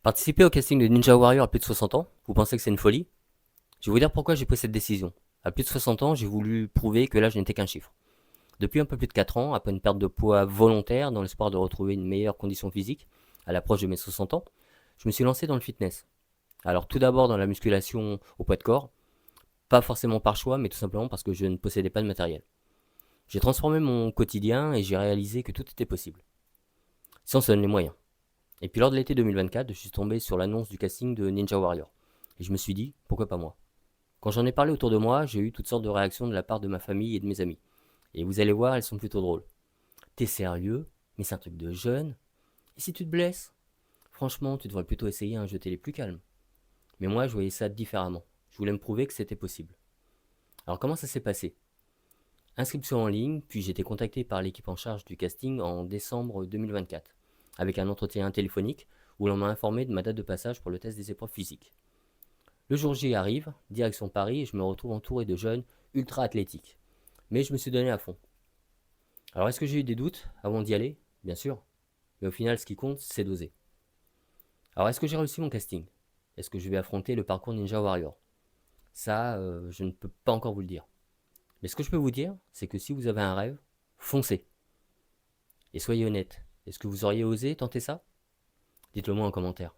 Participer au casting de Ninja Warrior à plus de 60 ans, vous pensez que c'est une folie? Je vais vous dire pourquoi j'ai pris cette décision. À plus de 60 ans, j'ai voulu prouver que l'âge n'était qu'un chiffre. Depuis un peu plus de 4 ans, après une perte de poids volontaire dans l'espoir de retrouver une meilleure condition physique à l'approche de mes 60 ans, je me suis lancé dans le fitness. Alors tout d'abord dans la musculation au poids de corps, pas forcément par choix, mais tout simplement parce que je ne possédais pas de matériel. J'ai transformé mon quotidien et j'ai réalisé que tout était possible, si on se donne les moyens. Et puis lors de l'été 2024, je suis tombé sur l'annonce du casting de Ninja Warrior. Et je me suis dit, pourquoi pas moi? Quand j'en ai parlé autour de moi, j'ai eu toutes sortes de réactions de la part de ma famille et de mes amis. Et vous allez voir, elles sont plutôt drôles. T'es sérieux? Mais c'est un truc de jeune. Et si tu te blesses? Franchement, tu devrais plutôt essayer un jeu télé plus calme. Mais moi, je voyais ça différemment. Je voulais me prouver que c'était possible. Alors comment ça s'est passé? Inscription en ligne, puis j'ai été contacté par l'équipe en charge du casting en décembre 2024, avec un entretien téléphonique où l'on m'a informé de ma date de passage pour le test des épreuves physiques. Le jour J arrive, direction Paris, et je me retrouve entouré de jeunes ultra athlétiques. Mais je me suis donné à fond. Alors est-ce que j'ai eu des doutes avant d'y aller? Bien sûr. Mais au final, ce qui compte, c'est d'oser. Alors est-ce que j'ai réussi mon casting? Est-ce que je vais affronter le parcours Ninja Warrior? Ça, je ne peux pas encore vous le dire. Mais ce que je peux vous dire, c'est que si vous avez un rêve, foncez. Et soyez honnête. Est-ce que vous auriez osé tenter ça? Dites-le moi en commentaire.